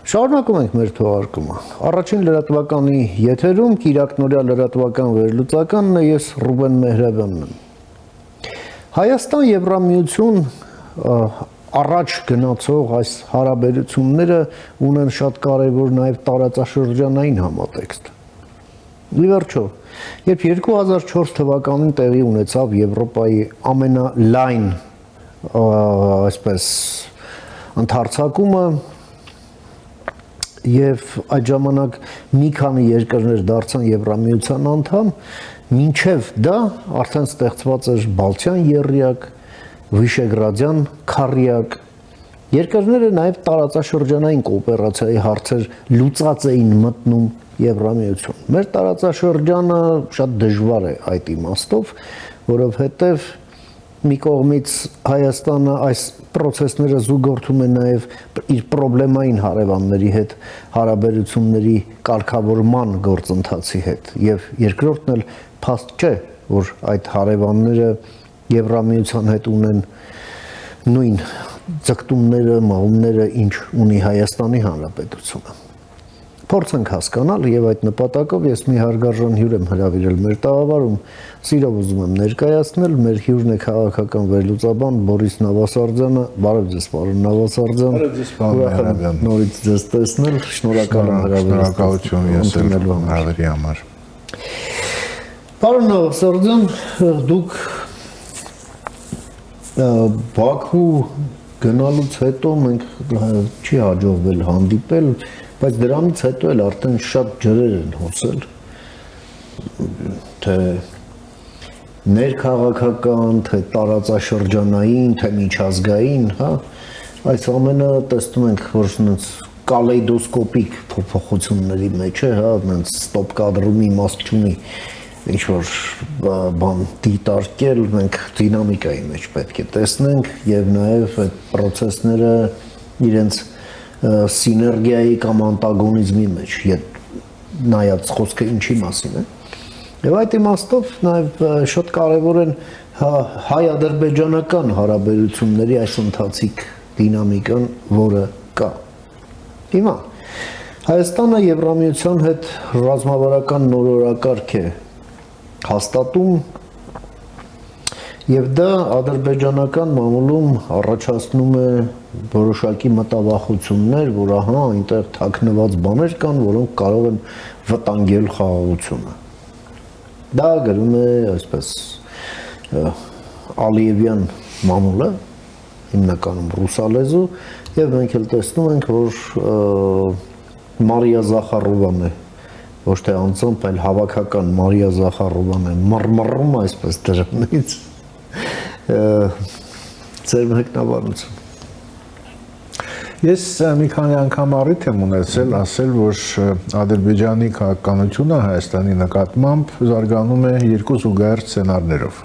Շարունակում ենք մեր թողարկումը։ Առաջին լրատվականի եթերում Կիրակնորյա լրատվական վերլուծականն է, ես Ռուբեն Մեհրաբյանն եմ։ Հայաստան-Եվրամիություն առաջ գնացող այս հարաբերությունները ունեն շատ կարևոր նաև տարածաշրջանային համատեքստ։ Ի վերջո, երբ 2004 թվականին տեղի ունեցավ Եվրոպայի ամենալայն այսպես ընդհարձակումը եւ այդ ժամանակ մի քանի երկրներ դարձան Եվրամիության անդամ, մինչև դա արդեն ստեղծված էր Բալթյան եռյակ, Վիշեգրադյան քառյակ, երկրները նաև տարածաշրջանային կոոպերացիայի հարցեր լուծած էին մտնում Եվրամիություն։ Մեր տարածաշրջանը շատ դժվար է այդ իմաստով, որովհետև մի կողմից Հայաստանը այս process-ները զուգորդում է նաև իր պրոբլեմային հարևանների հետ հարաբերությունների կարգավորման գործընթացի հետ եւ երկրորդն էլ փաստ չէ, որ այդ հարևանները Եվրամիության հետ ունեն նույն ձգտումները, մաղումները, ինչ ունի Հայաստանի Հանրապետությունը։ Փորձենք հասկանալ եւ այդ նպատակով ես մի հարգարժան հյուր եմ հրավիրել մեր տաղավարում, սիրով ուզում եմ ներկայացնել, մեր հյուրն է քաղաքական վերլուծաբան Բորիս Նավասարդյանը, բարև ձեզ պարոն Նավասարդյան։ Բարև ձեզ պարոն Մեհրաբյան։ Նորից ձեզ տեսնել, շնորհակալ եմ հրավերություն ես հրավերի համար։ Պարոն Նավասարդյան, դուք Բաքու գնալուց հետո մենք չի հաջողվել հանդիպել, բայց դրանից հետո էլ արդեն շատ ջրեր են հոսել, թե ներքաղաքական, թե տարածաշրջանային, թե միջազգային, հա, այս ամենը տեսնում ենք, որ նենց կալեյդոսկոպիկ փոփոխությունների մեջ է, հա, նենց ստոպ կադրում իմաստ չունի, ինչ որ բան դիտարկել, մենք դինամիկայի մեջ պետք է տեսնենք եւ նաեւ այդ process-ները իրենց սիներգիայի կամ անտագոնիզմի մեջ, նայած խոսքը ինչի մասին է։ Եվ այդ իմաստով նաև շատ կարևոր են հայ-ադրբեջանական հարաբերությունների այս ընթացիկ դինամիկան, որը կա։ Հիմա Հայաստանը Եվրամիության հետ ռազմավարական նորորակարգ է հաստատում եւ դա ադրբեջանական մամուլում առաջացնում է որոշակի մտավախություններ, որ ահա այնտեղ թաքնված բաներ կան, որոնք կարող են վտանգել խաղաղությունը։ Դա գրում է այսպես Ալիևյան մամուլը, հիմնականում ռուսալեզու, եւ մենք էլ տեսնում ենք, որ Մարիա Զախարովան է, ոչ թե անձամբ, այլ հավաքական Մարիա Զախարովան է մռմռում այսպես դրանից։ Ձեր մեկնաբանություն։ Ես մի քանի անգամ առիթ եմ ունեցել ասել, որ Ադրբեջանի քաղաքականությունը Հայաստանի նկատմամբ զարգանում է երկու զուգահեռ սցենարներով։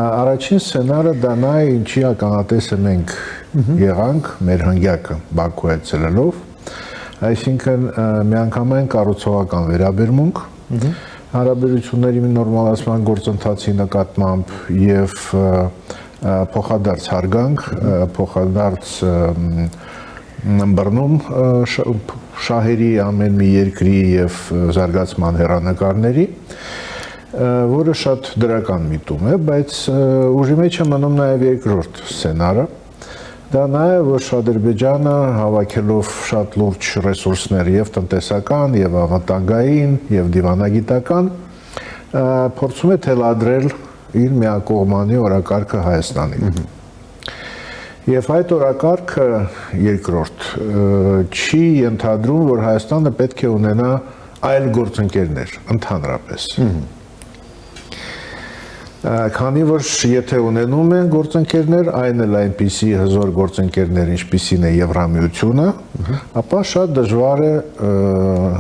Առաջին սցենարը դա նա է, ինչի ականատեսը մենք եղանք մեր հնգյակը Բաքու այցելելով, այսինքն միանգամայն կառուցողական վերաբերմունք, հարաբերությունների նորմալացման գործընթացի նկատմամբ եւ փոխադարձ հարգանք, փոխադարձ բռնում շահերի ամեն մի երկրի եւ զարգացման հեռանկարների, որը շատ դրական միտում է, բայց ուժի մեջ է մնում նաեւ երկրորդ սցենարը, դա նա է, որ Ադրբեջանը հավաքելով շատ լուրջ ռեսուրսներ եւ տնտեսական, եւ անվտանգային, եւ դիվանագիտական, փորձում է թելադրել իր միակողմանի օրակարգը Հայաստանին։ Եվ այդ օրակարգը երկրորդ չի ենթադրում, որ Հայաստանը պետք է ունենա այլ գործընկերներ, ընդհանրապես։ Քանի որ եթե ունենում են գործընկերներ, այն էլ այնպիսի հզոր գործընկերներ, ինչպիսին է Եվրամիությունը, ապա շատ դժվար է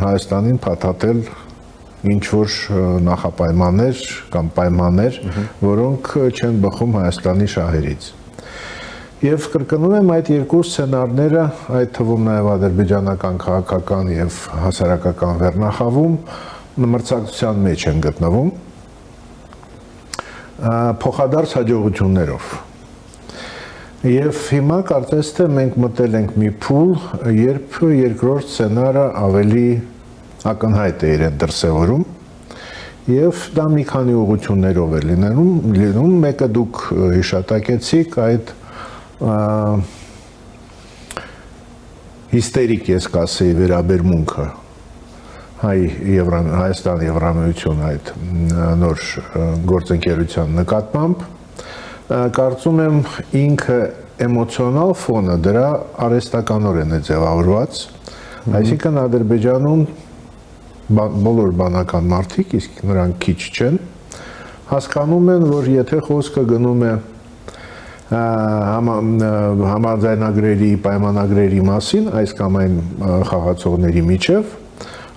Հայաստանին փաթաթել ինչ-որ նախապայմաններ կամ պայմաններ, որոնք չեն բխում Հայաստանի շահերից։ Եվ կրկնում եմ այդ երկու սցենարները, այդ թվում նաև ադրբեջանական քաղաքական եւ հասարակական վերնախավում մրցակցության մեջ են գտնվում փոխադարձ հաջողություններով։ Եվ հիմա կարծես թե մենք մտել ենք մի փուլ, երբ երկրորդ սցենարը ավելի ակնհայտ է իրեն դրսևորում, եւ դա մի քանի ուղղություններով է լինում, մեկը դուք հիշատակեցիք այդ հիստերիկ ես կասեի վերաբերմունքը Հայաստան Եվրամիություն այդ նոր գործընկերության նկատմամբ, կարծում եմ ինքը էմոցիոնալ ֆոնը դրա արհեստականորեն է ձևավորված, այսինքն Ադրբեջանում բոլոր բանական մարդիկ, իսկ նրանք քիչ չեն, հասկանում են, որ եթե խոսքը գնում է համաձայնագրերի, պայմանագրերի մասին, այս կամ այն խաղացողների միջև,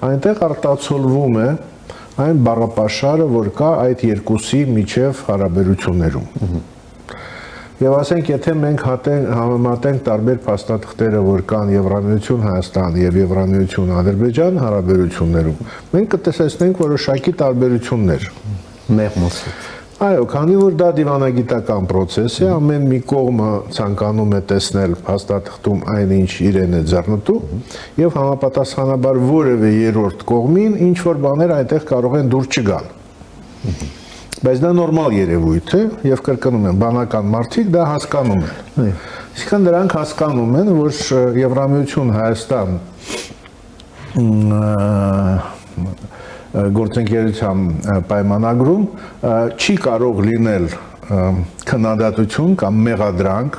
այնտեղ արտացոլվում է այն բառապաշարը, որ կա այդ երկուսի միջև հարաբերություններում։ Եվ ասենք, եթե մենք համեմատենք տարբեր փաստաթղթերը, որ կան Եվրամիություն Հայաստան եւ Եվրամիություն Ադրբեջան հարաբերություններում, մենք կտեսնենք որոշակի տարբերություններ։ Մեղմոսից։ Այո, քանի որ դա դիվանագիտական process է, ամեն մի կողմը ցանկանում է տեսնել փաստաթղթում այն, ինչ իրեն է ձեռնտու, եւ համապատասխանաբար որևէ երրորդ կողմին ինչ որ բաներ այնտեղ կարող են դուր չգալ։ Բայց դա նորմալ երևույթ է եւ կրկնում եմ, բանական մարդիկ դա հասկանում են։ Իսկական դրանք հասկանում են, որ Եվրամիություն Հայաստան գործընկերության պայմանագրում չի կարող լինել քննադատություն կամ մեղադրանք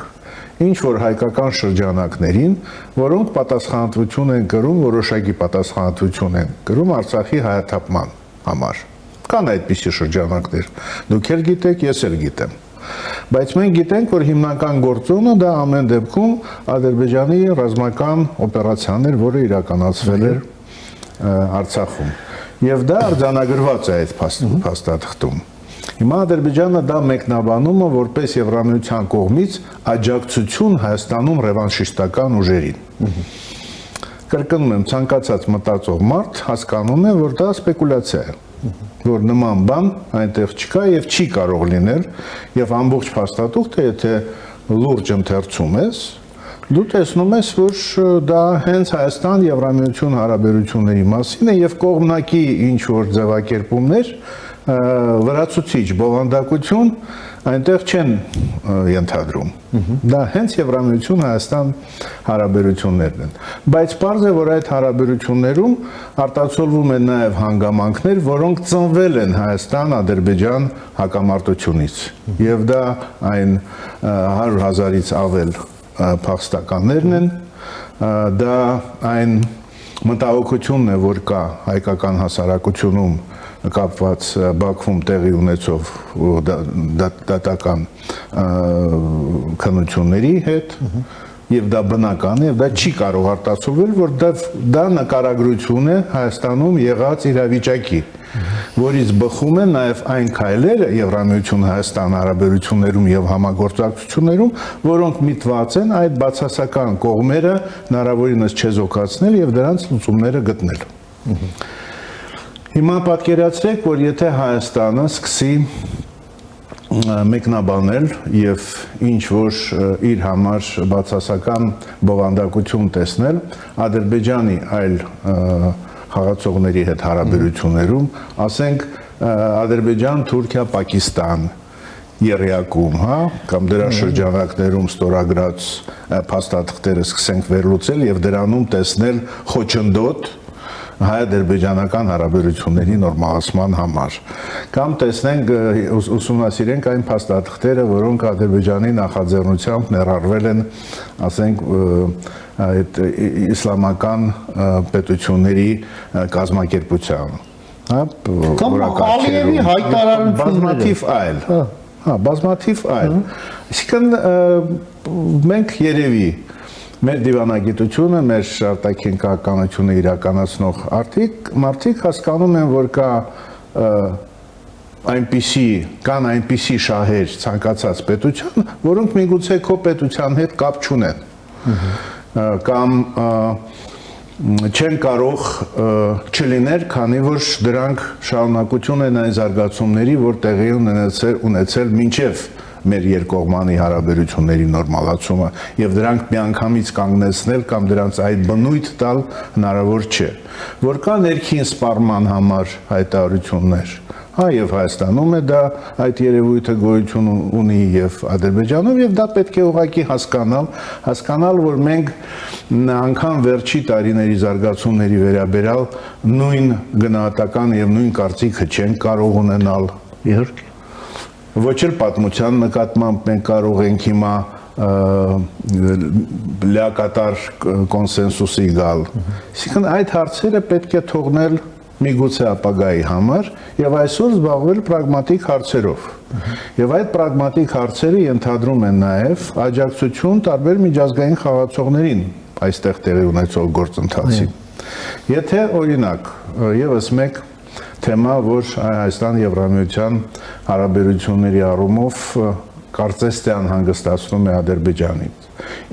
ինչ որ հայկական շրջանակներին, որոնք պատասխանատվություն են կրում, որոշակի պատասխանատվություն են կրում Արցախի հայաթափման համար։ Կան այդպիսի շրջանակներ, դուք էլ գիտեք, ես էլ գիտեմ, բայց մենք գիտենք, որ հիմնական գործոնը դա ամեն դեպքում Ադրբեջանի ռազմական օպերացիան էր, որը իրականացվել էր Արցախում, եւ դա արձանագրված է այդ փաստաթղթում։ Հիմա Ադրբեջանը դա մեկնաբանում է որպես Եվրամիության կողմից աջակցություն Հայաստանում ռևանշիստական ուժերին։ Կրկնում եմ, ցանկացած մտածող մարդ հասկանում է, որ դա սպեկուլյացիա է, որ նման բան այնտեղ չկա եւ չի կարող լինել, եւ ամբողջ փաստաթուղթը, եթե լուրջ ընթերցում ես, դու տեսնում ես, որ դա հենց Հայաստան Եվրամիություն հարաբերությունների մասին է եւ կողմնակի ինչ որ ձևակերպումներ, լրացուցիչ բովանդակություն այնտեղ չեն ենթադրում։ Դա հենց Եվրամիություն Հայաստան հարաբերություններն են։ Բայց պարզ է, որ այդ հարաբերություններում արտացոլվում են նաև հանգամանքներ, որոնք ծնվել են Հայաստան-Ադրբեջան հակամարտությունից։ Եվ դա այն 100,000-ից ավել փախստականներն են, դա այն մտահոգությունն է, որ կա հայկական հասարակությունում կապված Բաքվում տեղի ունեցող դատական քննությունների հետ, եւ դա բնական է, եւ դա չի կարող արտացոլվել, որ դա նկարագրություն է Հայաստանում եղած իրավիճակի, որից բխում են նաև այն քայլերը Եվրամիություն Հայաստան հարաբերություններում եւ համագործակցություններում, որոնք միտված են այդ բացասական կողմերը հնարավորինս չեզոքացնել եւ դրանց լուծումները գտնել։ Հիմա պատկերացրեք, որ եթե Հայաստանը սկսի մեկնաբանել եւ ինչ որ իր համար բացասական բովանդակություն տեսնել Ադրբեջանի այլ խաղացողների հետ հարաբերություններում, ասենք Ադրբեջան, Թուրքիա, Պակիստան երյակում, հա, կամ դրա շրջանակներում ստորագրած փաստաթղթերը սկսենք վերլուծել եւ դրանում տեսնել խոչընդոտ հայ-ադրբեջանական հարաբերությունների նորմալացման համար, կամ տեսնենք ուսումնասիրենք այն փաստաթղթերը, որոնք Ադրբեջանի նախաձեռնությամբ ներառվել են, ասենք, այդ իսլամական պետությունների կազմակերպության, հա, կամ Ալիևի հայտարարությունները, բազմաթիվ այլ, Այսինքն մենք երևի մեր դիվանագիտությունը, մեր արտաքին քաղաքականությունը իրականացնող մարդիկ հասկանում են, որ կան այնպիսի շահեր ցանկացած պետության, որոնք միգուցե քո պետության հետ կապ չունեն, կամ չեն կարող չլիներ, քանի որ դրանք շարունակություն են այն զարգացումների, որ տեղի ունեցել մինչև մեր երկկողմանի հարաբերությունների նորմալացումը եւ դրանք միանգամից կանգնեցնել կամ դրանց այդ բնույթ տալ հնարավոր չէ, որ կա ներքին սպառման համար հայտարարություններ, հա եւ Հայաստանում է դա այդ երևույթը գոյություն ունի եւ Ադրբեջանում եւ դա պետք է ուղղակի հասկանալ, որ մենք անգամ վերջի տարիների զարգացումների վերաբերյալ նույն գնահատական եւ նույն կարծիքը չենք կարող ունենալ, Իհարկե։ ոչ էլ պատմության նկատմամբ մենք կարող ենք հիմա լիակատար կոնսենսուսի գալ։ Այսինքն այդ հարցերը պետք է թողնել միգուցե ապագայի համար եւ այսօր զբաղվել պրագմատիկ հարցերով։ Եվ այդ պրագմատիկ հարցերը ենթադրում են նաեւ աջակցություն տարբեր միջազգային խաղացողներին այստեղ տեղի ունեցող գործընթացին։ Եթե օրինակ եւս մեկ թեմա, որ Հայաստան-Եվրամիության հարաբերությունների առումով կարծես թե անհանգստացնում է Ադրբեջանին։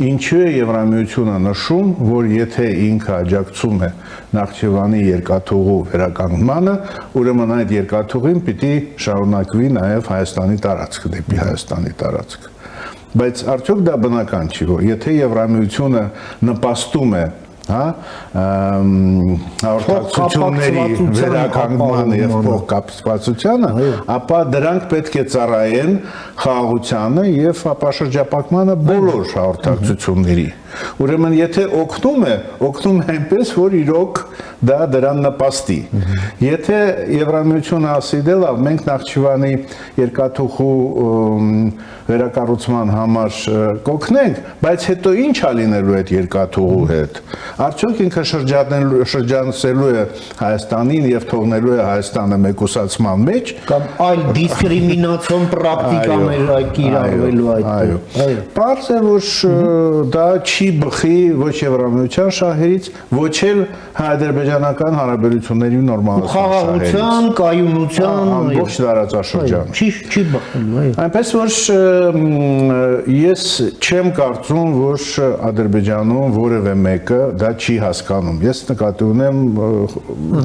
Ինչու է Եվրամիությունը նշում, որ եթե ինքը աջակցում է Նախճեվանի երկաթուղու վերականգնմանը, ուրեմն այդ երկաթուղին պիտի շարունակվի նաև Հայաստանի տարածք, դեպի Հայաստանի տարածք։ Բայց արդյոք դա բնական չի, որ եթե Եվրամիությունը նպաստում է հաղորդակցությունների վերականգնման եւ փոխկապակցությանը, ապա դրանք պետք է ծառայեն խաղաղությանը եւ ապաշրջապակմանը բոլոր հաղորդակցությունների։ Ուրեմն եթե օգնում է այնպես, որ իրոք դա դրան նպաստի։ Եթե Եվրամիությունը ասի դե լավ, մենք Նախճիվանի երկաթուղու վերակառուցման համար կօգնենք, բայց հետո ինչ ա լինելու այդ երկաթուղու հետ։ Արդյոք ինքը շրջանցելու է Հայաստանին եւ թողնելու է Հայաստանը մեկուսացման մեջ, կամ այլ դիսկրիմինացիոն պրակտիկաներ կիրառվելու այդտեղ։ Պարզ է, որ դա չի բխի ոչ Եվրամիության շահերից, ոչ էլ հայ-ադրբեջանական հարաբերությունների նորմալացման շահերից։ Խաղաղության, կայունության, ամբողջ տարածաշրջանում։ Չի բխում, այո։ Այնպես որ ես չեմ կարծում, որ Ադրբեջանում որևէ մեկը դա չի հասկանում։ Ես նկատի ունեմ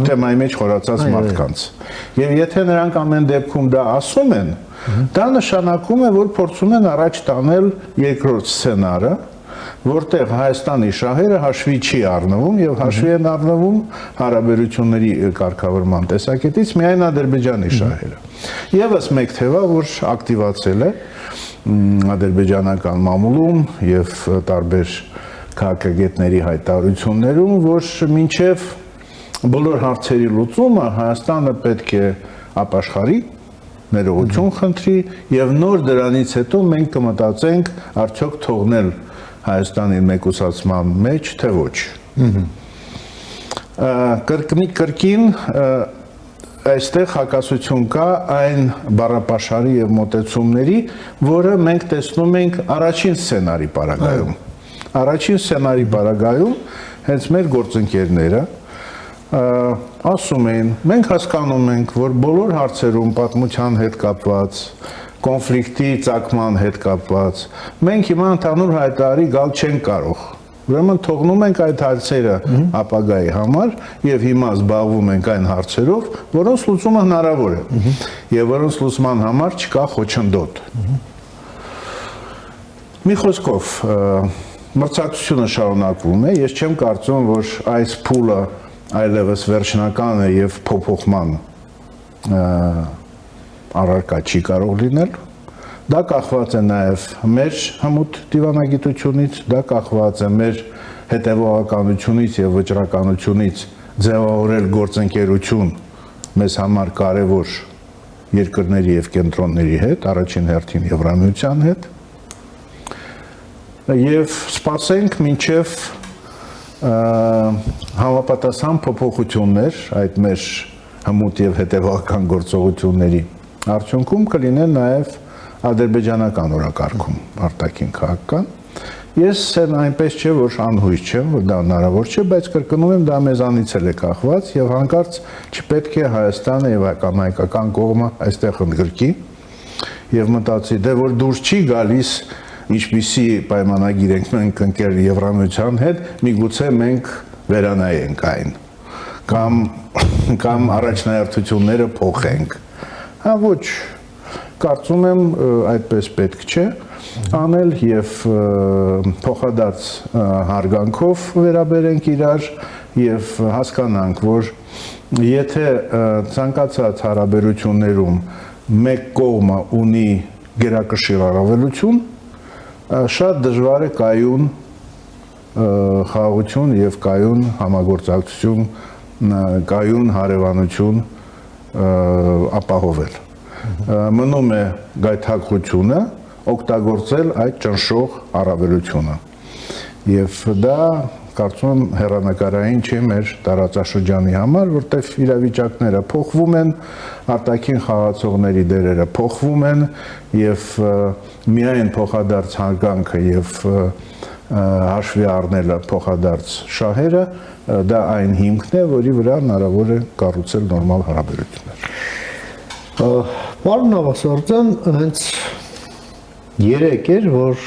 թեմայի մեջ խորացած մարդկանց։ Եվ եթե նրանք ամեն դեպքում դա ասում են, դա նշանակում է, որ փորձում են առաջ տանել երկրորդ սցենարը, որտեղ Հայաստանի շահերը հաշվի չի առնվում եւ հաշվի են առնվում հարաբերությունների կարգավորման տեսակետից միայն Ադրբեջանի շահերը։ Եվս մեկ թեվա, որ ակտիվացել է ադրբեջանական մամուլում եւ տարբեր քաղաքագետների հայտարարություններում, որ մինչեւ բոլոր հարցերի լուծումը Հայաստանը պետք է ապաշխարի, ներողություն խնդրի եւ նոր դրանից հետո մենք կմտածենք արդյոք թողնել Հայաստանի մեկուսացման մեջ, թե ոչ։ Կրկին այստեղ հակասություն կա այն բառապաշարի եւ մոտեցումների, որը մենք տեսնում ենք առաջին սցենարի պարագայում։ Առաջին սցենարի պարագայում հենց մեր գործընկերները ասում են, մենք հասկանում ենք, որ բոլոր հարցերում պատմության հետ կապված կոնֆլիկտի ծագման հետ կապված, մենք հիմա ընդհանուր հայտարարի գալ չենք կարող։ Ուրեմն թողնում ենք այդ հարցերը ապագայի համար եւ հիմա զբաղվում ենք այն հարցերով, որոնց լուծումը հնարավոր է եւ որոնց լուծման համար չկա խոչընդոտ։ Մի խոսքով, մրցակցությունը շարունակվում է, ես չեմ կարծում, որ այս փուլը այլևս վերջնական է եւ փոփոխման առարկա չի կարող լինել, դա կախված է նաև մեր հմուտ դիվանագիտությունից, դա կախված է մեր հետևողականությունից եւ վճռականությունից ձևավորել գործընկերություն մեզ համար կարևոր երկրների եւ կենտրոնների հետ, առաջին հերթին Եվրամիության հետ, եւ սպասենք մինչեւ համապատասխան փոփոխություններ այդ մեր հմուտ եւ հետևողական գործողությունների արդյունքում կլինեն նաև ադրբեջանական օրակարգում արտաքին քաղաքական։ Ես այնպես չէ, որ անհույս չեմ, որ դա հնարավոր չէ, բայց կրկնում եմ, դա մեզանից էլ է կախված եւ հանկարծ չպետք է Հայաստանը եւ հայկական կողմը այստեղ ընդգրկի եւ մտածի, դե որ դուրս չի գալիս, ինչպիսի պայմանագիր ենք մենք ընկել Եվրամիության հետ, միգուցե մենք վերանայենք այն կամ առաջնահերթությունները փոխենք։ Հա ոչ, կարծում եմ այդպես պետք չէ անել եւ փոխադարձ հարգանքով վերաբերենք իրար եւ հասկանանք, որ եթե ցանկացած հարաբերություններում մեկ կողմը ունի գերակշիռ առավելություն, շատ դժվար է կայուն խաղաղություն եւ կայուն համագործակցություն, կայուն հարևանություն ապահովել։ Մնում է գայթակղությունը օգտագործել այդ ճնշող առավելությունը։ Եվ դա կարծում եմ հեռանկարային չէ մեր տարածաշրջանի համար, որտեղ իրավիճակները փոխվում են, արտաքին խաղացողների դերերը փոխվում են եւ միայն փոխադարձ հարգանքը եւ հաշվի առնելը փոխադարձ շահերը դա այն հիմքն է, որի վրա հնարավոր է կառուցել նորմալ հարաբերություններ։ Պարոն Նավասարդյան, հենց երեկ էր, որ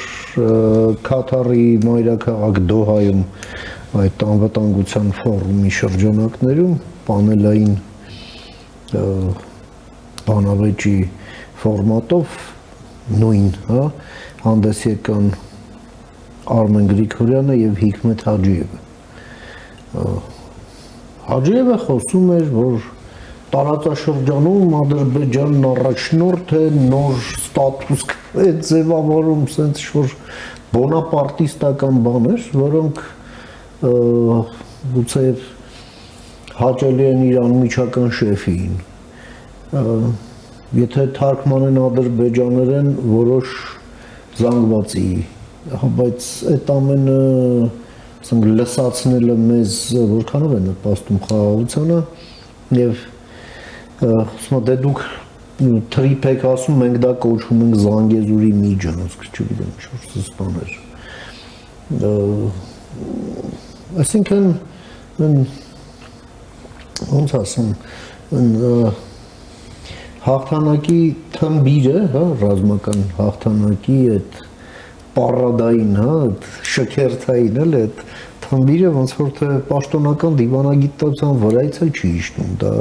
Քաթարի մայրաքաղաք Դոհայում այդ անվտանգության ֆորումի շրջանակներում պանելային բանավեճի ֆորմատով նույն, հանդես եկան Արմեն Գրիգորյանը եւ Հիկմետ Հաջիևը։ Հաջիևը խոսում էր, որ տարածաշրջանում Ադրբեջանն առաջնորդ է, նոր ստատուս է ձևավորում, ասենց որ բոնապարտիստական բաներ, որոնք գուցե հաճելի են իր անմիջական շեֆին։ Եթե թարգմանեն ադրբեջաներեն որոշ զանգվածի, բայց այդ ամենը ասենք լսացնելը մեզ որքանով է նպաստում խաղաղությանը եւ ասում դե դուք թրիփ եք ասում, մենք դա կոչում ենք Զանգեզուրի միջանոց, չգիտեմ, ինչ-որ սպաներ։ Այսինքն ոնց ասեմ, հաղթանակի թմբիրը, հա, ռազմական հաղթանակի այդ պարադային, հա, շքերթային էլ այդ թմբիրը ոնց որ թե պաշտոնական դիվանագիտության վրայից է չի իջնում, դա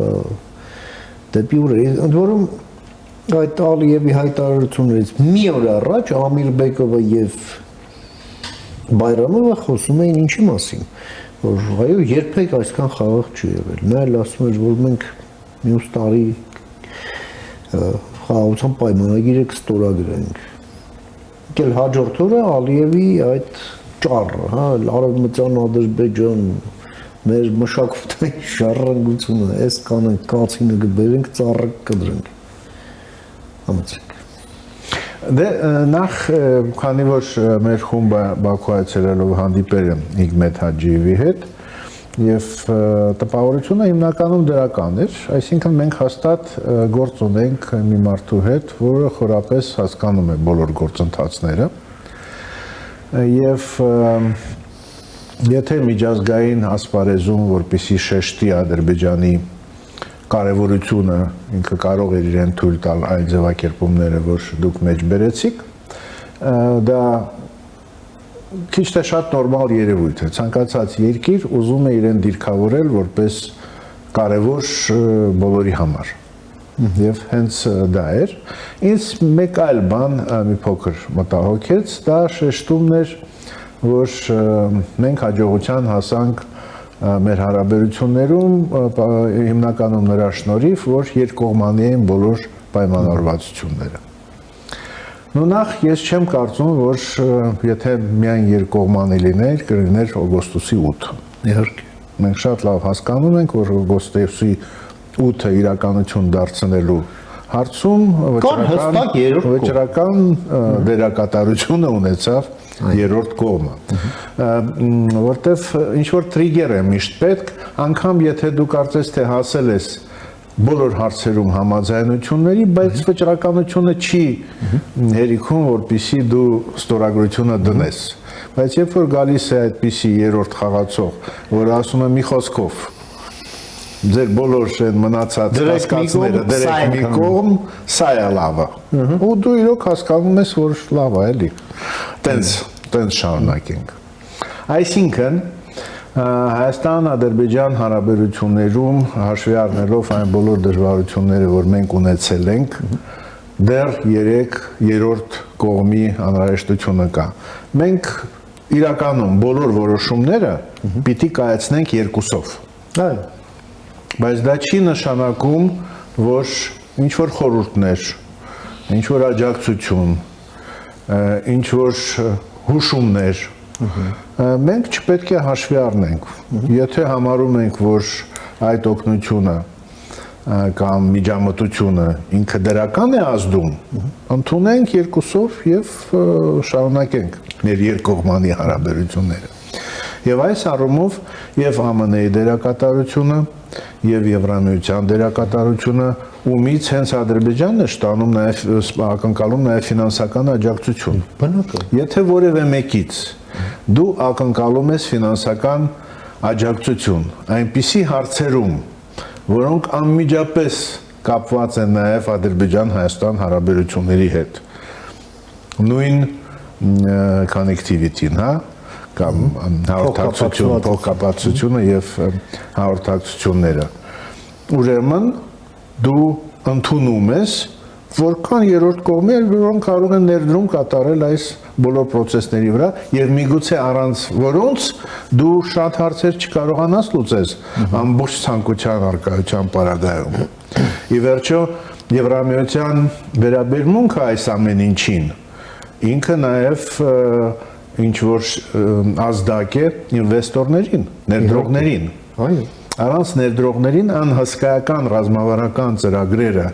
դեպի ուր է, ընդ որում այդ Ալիևի հայտարարություններից մի օր առաջ Ամիրբեկովը եւ Բայրամովը խոսում էին ինչի մասին, որ այո, երբեք այսքան խաղաղ չի եղել։ Նա էլ ասում էր, որ մենք մյուս տարի խաղաղության պայմանագիրը կստորագրենք։ Եկել հաջորդ օրը Ալիևի այդ ճառը, հա, Արևմտյան Ադրբեջան, մեր մշակութային ժառանգությունը, այս կանենք, կացինը կբերենք, ծառը կդրենք։ Համեցեք։ Դե նախ քանի որ մեր խումբը Բաքու այցելելով հանդիպել է Հիկմետ Հաջիևի հետ եւ տպավորությունը հիմնականում դրական էր, այսինքն մենք հաստատ գործ ունենք մի մարդու հետ, որը խորապես հասկանում է բոլոր գործընթացները եւ եթե միջազգային ասպարեզում որպեսի շեշտի Ադրբեջանի կարևորությունը ինքը կարող էր իրեն թույլ տալ այլ ձևակերպումները, որ դուք մեջ բերեցիք, դա քիչ թե շատ նորմալ երևույթ է։ Ցանկացած երկիր ուզում է իրեն դիրքավորել որպես կարևոր բոլորի համար։ Եվ հենց դա էր։ Ինձ մեկ այլ բան մի փոքր մտահոգեց, դա շեշտումն էր, որ մենք հաջողության հասանք մեր հարաբերություններում հիմնականում նրա շնորհիվ, որ երկկողմանի են բոլոր պայմանավորվածությունները։ Նախ ես չեմ կարծում, որ եթե միայն երկկողմանի լիներ, կլիներ օգոստոսի 8-ը։ Իհարկե։ Մենք շատ լավ հասկանում ենք, որ օգոստոսի 8-ը իրականություն դարձնելու հարցում վճռական դերակատարությունը ունեցավ երրորդ կողմը, որտեվ ինչ որ տրիգեր է միշտ պետք, անգամ եթե դու կարծես թե հասել ես բոլոր հարցերում համաձայնությունների, բայց վճռականությունը չի հերիքում, որպեսզի դու ստորագրությունը դնես։ Բայց երբ որ գալիս է այդպիսի երրորդ խաղացող, որը ասում է մի խոսքով ձեր բոլոր են մնացած կասկածները դրեք մի կողմ, սա է լավը։ Ու դու իրոք հասկանում ես, որ լավ է, էլի։ Տենց շարունակենք։ Այսինքն Հայաստան-Ադրբեջան հարաբերություններում հաշվի առնելով այն բոլոր դժվարությունները, որ մենք ունեցել ենք, դեռ 3-րդ կողմի անհրաժեշտությունը կա։ Մենք իրականում բոլոր որոշումները պիտի կայացնենք երկուսով։ Այո։ Բայց դա չի նշանակում, որ ինչ որ խորհուրդներ, ինչ որ աջակցություն, ինչ որ հուշումներ մենք չպետք է հաշվի առնենք։ Եթե համարում ենք, որ այդ օգնությունը կամ միջամտությունը ինքը դրական է ազդում, ընդունենք երկուսով եւ շարունակենք մեր երկկողմանի հարաբերությունները։ Եվ այս առումով եւ ԱՄՆ-ի դերակատարությունը եւ Եվրամիության դերակատարությունը ումից հենց Ադրբեջանն է ստանում նաեւ ակնկալում նաեւ ֆինանսական աջակցություն։ Բնական։ Եթե որևէ մեկից դու ակնկալում ես ֆինանսական աջակցություն, այնպիսի հարցերում, որոնք անմիջապես կապված են նաև Ադրբեջան-Հայաստան հարաբերությունների հետ։ Նույն connectivity-ն, հա, կամ հաղորդակցություն, փոխկապակցությունը եւ հաղորդակցությունները։ Ուրեմն դու ընդունում ես, որքան երրորդ կողմեր, որոնք կարող են ներդրում կատարել այս բոլոր process-ների վրա եւ միգուցե առանց որոնց դու շատ հարցեր չկարողանաս լուծես ամբողջ ցանկության արկայության պարագայում։ Ի վերջո Եվրամիության վերաբերմունքը այս ամեն ինչին ինքը նաեւ ինչ որ ազդակ է ինվեստորներին, ներդրողներին։ Այո։ Առանց ներդրողներին անհսկայական ռազմավարական ծրագրերը,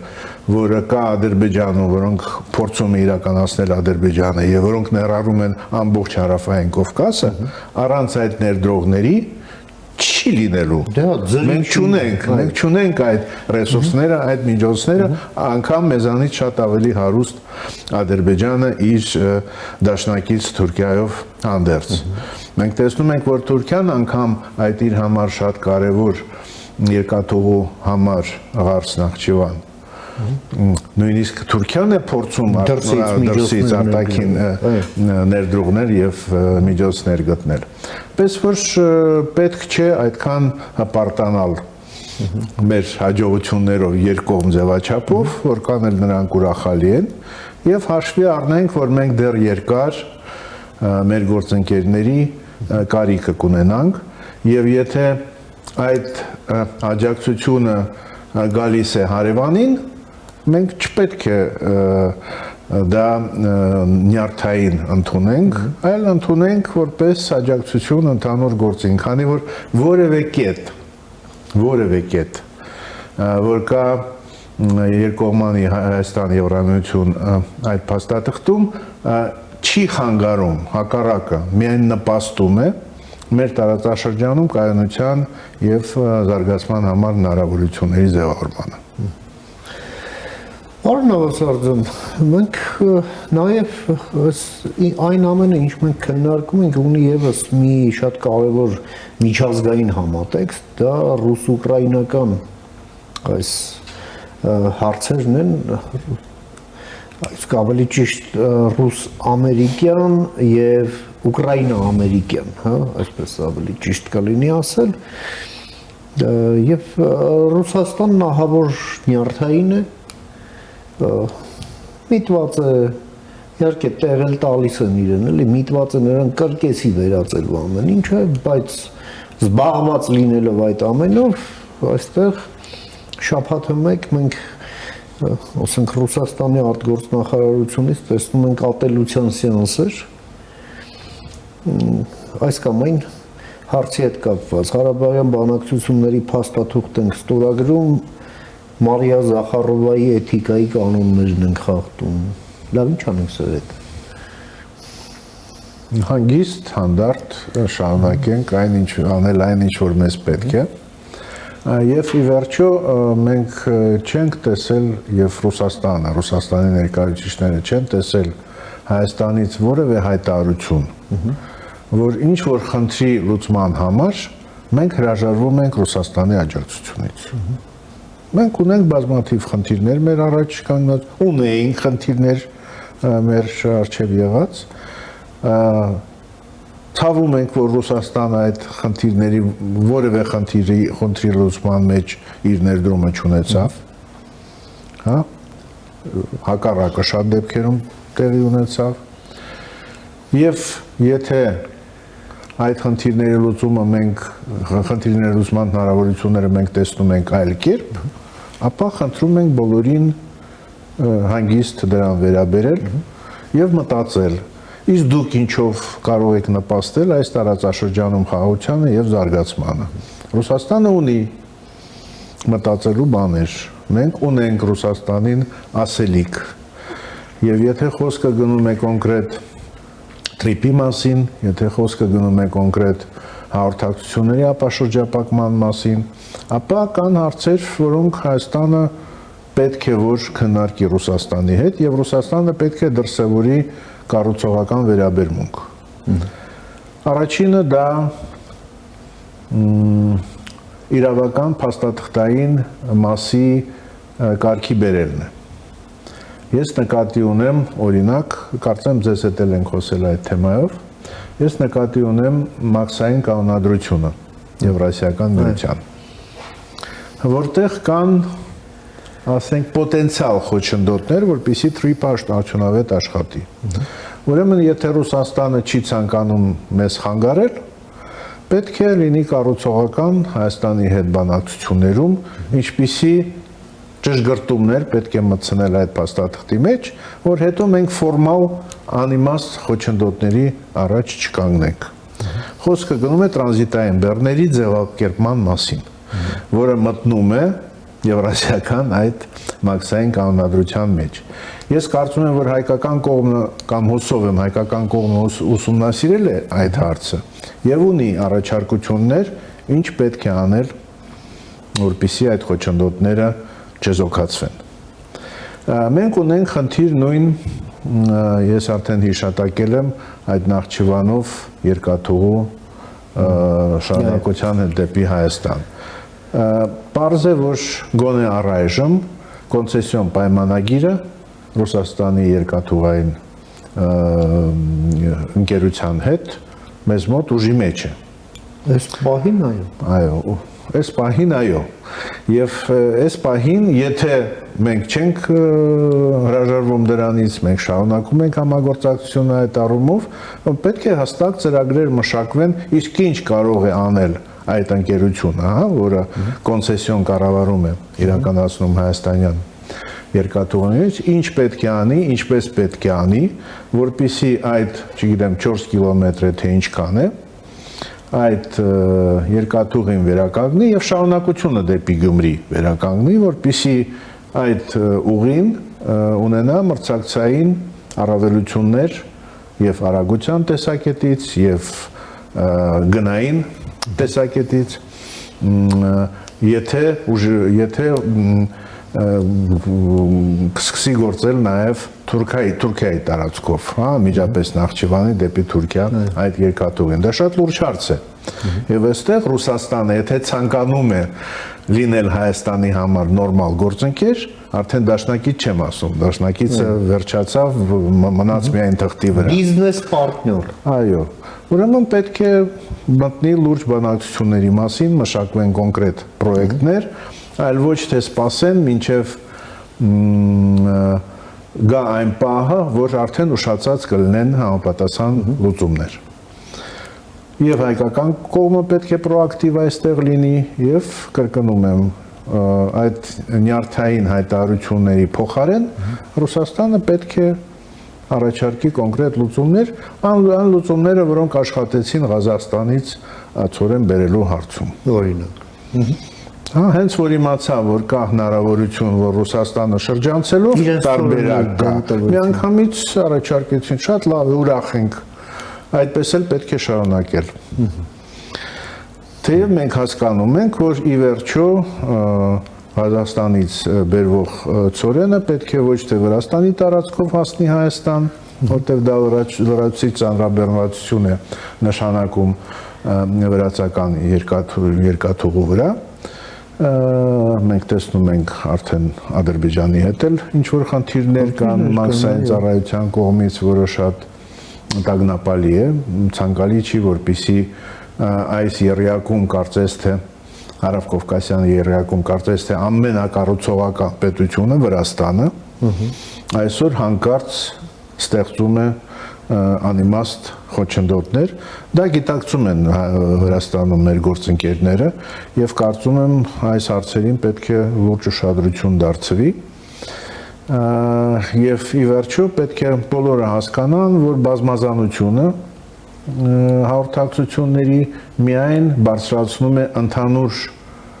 որը կա Ադրբեջանում, որոնք փորձում է իրականացնել Ադրբեջանը եւ որոնք ներառում են ամբողջ հարավային Կովկասը, առանց այդ ներդրողների չի լինելու։ Մենք չունենք այդ ռեսուրսները, այդ միջոցները, անգամ մեզանից շատ ավելի հարուստ Ադրբեջանը իր դաշնակից Թուրքիայով հանդերձ։ Մենք տեսնում ենք, որ Թուրքիան անգամ այդ իր համար շատ կարևոր երկաթուղու համար Ղարս Նախճիվան նույնիսկ Թուրքիան է փորձում դրսից արտաքին ներդրողներ եւ միջոցներ գտնել։ Պես որ պետք չէ այդքան հպարտանալ մեր հաջողություններով երկկողմ ձևաչափով, որքան էլ նրանք ուրախալի են, եւ հաշվի առնենք, որ մենք դեռ երկար մեր գործընկերների կարիքը կունենանք եւ եթե այդ աջակցությունը գալիս է հարևանին, մենք չպետք է դա նյարդային ընդունենք, այլ ընդունենք որպես աջակցություն ընդհանուր գործին, քանի որ որևէ կետ, որ կա երկկողմանի Հայաստան Եվրամիություն այդ փաստաթղթում չի խանգարում, հակառակը միայն նպաստում է մեր տարածաշրջանում կայունության եւ զարգացման համար հնարավորությունների ձևավորմանը։ Պարոն Նավասարդյան, մենք նաև այն ամենը, ինչ մենք քննարկում ենք, ունի եւս մի շատ կարևոր միջազգային համատեքստ, դա ռուս-ուկրաինական այս հարցերն են, այսինքն ավելի ճիշտ ռուս-ամերիկյան եւ ուկրաինա-ամերիկյան, հա, այսպես ավելի ճիշտ կլինի ասել, եւ Ռուսաստանն ահավոր նյարդային է, միտված է, իհարկե տեղել տալիս են իրեն, էլի միտված է նրան կրկեսի վերածելու ամեն ինչը, բայց զբաղված լինելով այդ ամենով, այստեղ շաբաթը մեկ մենք ասենք Ռուսաստանի արտգործնախարարությունից տեսնում ենք ատելության սեանսեր, այս կամ այն հարցի հետ կապված Ղարաբաղյան բանակցությունների փաստաթուղթ ենք ստորագրում, Մարիա Զախարովայի էթիկայի կանոններն ենք խախտում։ Լավ, ինչ անենք սա հետ։ Հանգիստ, հանդարտ շարունակենք անել այն ինչ որ մեզ պետք է։ Եվ ի վերջո մենք չենք տեսել եւ Ռուսաստանի ներկայացուցիչները չեն տեսել Հայաստանից որևէ հայտարարություն, որ ինչ որ խնդրի լուծման համար մենք հրաժարվում ենք Ռուսաստանի աջակցությունից։ Մենք ունենք բազմաթիվ խնդիրներ մեր առաջ կանգնած, ունեինք խնդիրներ մեր առջև եղած, ցավում ենք, որ Ռուսաստանը այդ խնդիրների որևէ խնդրի լուծման մեջ իր ներդրումը չունեցավ, հա, հակառակը շատ դեպքերում տեղի ունեցավ։ Եվ եթե այդ խնդիրների լուծման հնարավորությունները մենք տեսնում ենք այլ կերպ, ապա խնդրում ենք բոլորին հանգիստ դրան վերաբերել եւ մտածել, իսկ դուք ինչով կարող եք նպաստել այս տարածաշրջանում խաղաղությանը եւ զարգացմանը։ Ռուսաստանը ունի մտածելու բաներ, մենք ունենք Ռուսաստանին ասելիք, եւ եթե խոսքը գնում է կոնկրետ տրիպի մասին, եթե խոսքը գնում է կոնկրետ հաղորդակցությունների ապաշրջապակման մասին, ապա կան հարցեր, որոնք Հայաստանը պետք է որ քննարկի Ռուսաստանի հետ եւ Ռուսաստանը պետք է դրսեւորի կառուցողական վերաբերմունք։ Առաջինը դա իրավական փաստաթղթային մասի կարգի բերելն է։ Ես նկատի ունեմ, օրինակ, կարծեմ ձեզ հետ էլ ենք խոսել այդ թեմայով, ես նկատի ունեմ մաքսային կանոնադրությունը Եվրասիական միության, որտեղ կան, ասենք, պոտենցիալ խոչընդոտներ, որպեսզի TRIP-ը արդյունավետ աշխատի։ Ուրեմն, եթե Ռուսաստանը չի ցանկանում մեզ խանգարել, պետք է լինի կառուցողական Հայաստանի հետ բանակցություններում, ինչպիսի ճշգրտումներ պետք է մտցնել այդ փաստաթղթի մեջ, որ հետո մենք ֆորմալ անիմաստ խոչընդոտների առաջ չկանգնենք։ Խոսքը գնում է տրանզիտային բեռների ձևակերպման մասին, որը մտնում է Եվրասիական այդ մաքսային կանոնադրության մեջ։ Ես կարծում եմ, որ հայկական կողմը կամ հուսով եմ հայկական կողմը ուսումնասիրել է այդ հարցը եւ ունի առաջարկություններ, ինչ պետք է անել, որպեսզի այդ խոչընդոտները չեզոքացվեն։ Մենք ունենք խնդիր նույն, ես արդեն հիշատակել եմ այդ Նախճիվանով երկաթուղու շարունակության հետ դեպի Հայաստան։ Պարզ է, որ գոնե առայժմ կոնցեսիոն պայմանագիրը Ռուսաստանի երկաթուղային ընկերության հետ մեզ մոտ ուժի մեջ է։ Այս պահին այո։ Այո, այս պահին այո։ Եվ այս պահին, եթե մենք չենք հրաժարվում դրանից, մենք շարունակում ենք համագործակցությունը այդ առումով, պետք է հստակ ծրագրեր մշակվեն, իսկ ինչ կարող է անել այդ ընկերությունը, որը կոնցեսիոն կառավարում է իրականացնում հայաստանյան երկաթուղիներից, ինչ պետք է անի, ինչպես պետք է անի, որպեսզի այդ, չգիտեմ, 4 կիլոմետրը թե ինչքան է, այդ երկաթուղին վերականգնի եւ շարունակությունը դեպի Գյումրի վերականգնի, որպեսզի այդ ուղին ունենա մրցակցային առավելություններ եւ արագության տեսակետից եւ գնային տեսակետից, եթե սկսի գործել նաև Թուրքիայի տարածքով, հա, միջապես Նախճիվանի դեպի Թուրքիա այդ երկաթուղին։ Դա շատ լուրջ հարց է։ Եվ այստեղ Ռուսաստանը, եթե ցանկանում է լինել Հայաստանի համար նորմալ գործընկեր, արդեն դաշնակից չեմ ասում, դաշնակիցը վերջացավ, մնաց միայն թղթի վրա։ Բիզնես պարտներ։ Այո։ Ուրեմն պետք է մտնի լուրջ բանակցությունների մասին, մշակվեն կոնկրետ պրոյեկտներ, այլ ոչ թե սպասեն մինչև գա այն պահը, որ արդեն ուշացած կլինեն համապատասխան լուծումներ։ Եվ հայկական կողմը պետք է պրոակտիվ այստեղ լինի եւ կրկնում եմ այդ նյարդային հայտարարությունների փոխարեն Ռուսաստանը պետք է առաջարկի կոնկրետ լուծումներ, այն լուծումները, որոնք աշխատեցին Ղազախստանից ցորեն բերելու հարցում։ Օրինակ։ Հենց որ իմացա, որ կա հնարավորություն, որ Ռուսաստանը շրջանցելով տարբերակ կա, միանգամից առաջարկեցին, շատ լավ է, ուրախ ենք, այդպես էլ պետք է շարունակել։ Թեև մենք հասկանում ենք, որ ի վերջո Ղազախստանից բերվող ցորենը պետք է ոչ թե Վրաստանի տարածքով հասնի Հայաստան, որտեղ դա լրացուցիչ ծանրաբեռնվածություն է նշանակում վրացական երկաթուղու վրա, մենք տեսնում ենք արդեն Ադրբեջանի հետ էլ ինչ որ խնդիրներ կան մաքսային ծառայության կողմից, որը շատ տագնապալի է, ցանկալի չի, որպեսզի այս եռյակում կարծես թե Հարավկովկասյան եռյակում կարծես թե ամենակառուցողական պետությունը Վրաստանը, այսօր հանկարծ ստեղծում է անիմաստ խոչընդոտներ, դա գիտակցում են Վրաստանում մեր գործընկերները եւ կարծում եմ այս հարցերին պետք է լուրջ ուշադրություն դարձվի եւ ի վերջո պետք է բոլորը հասկանան, որ բազմազանությունը հաղորդակցությունների միայն բարձրացնում է ընդհանուր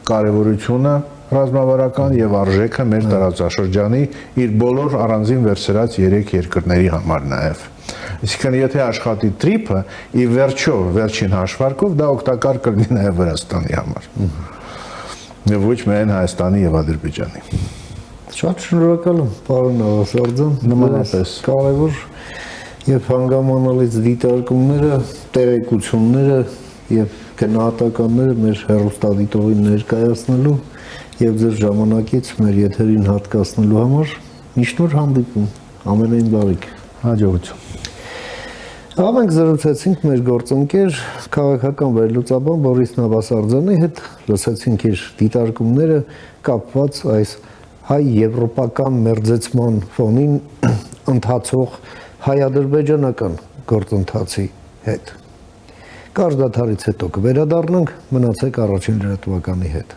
կարևորությունը ռազմավարական եւ արժեքը մեր տարածաշրջանի իր բոլոր առանձին վերսրած 3 երկրների համար նաեւ։ Այսինքն եթե աշխատի տրիպը, ի վերջո վերջին հաշվարկով դա օգտակար կլինի նաեւ Վրաստանի համար։ Եվ ոչ միայն Հայաստանի եւ Ադրբեջանի։ Շատ շնորհակալ եմ, պարոն Աղասարդյան։ Նմանապես կարևոր եւ հանգամանալից դիտարկումները, տեղեկությունները եւ գնահատականները մեր հեռուստադիտողին ներկայացնելու եւ ձեր ժամանակից մեր եթերին հատկացնելու համար միշտ նոր հանդիպում, ամենայն բարիք։ Հաջողություն։ Մենք զրուցեցինք մեր գործընկեր քաղաքական վերլուծաբան Բորիս Նավասարդյանի հետ, լսեցինք իր դիտարկումները կապված այս հայ-եվրոպական մերձեցման ֆոնին ընթացող հայ-ադրբեջանական գործընթացի հետ։ Կարճ դադարից հետո կվերադառնանք, մնացեք առաջին լրատվականի հետ։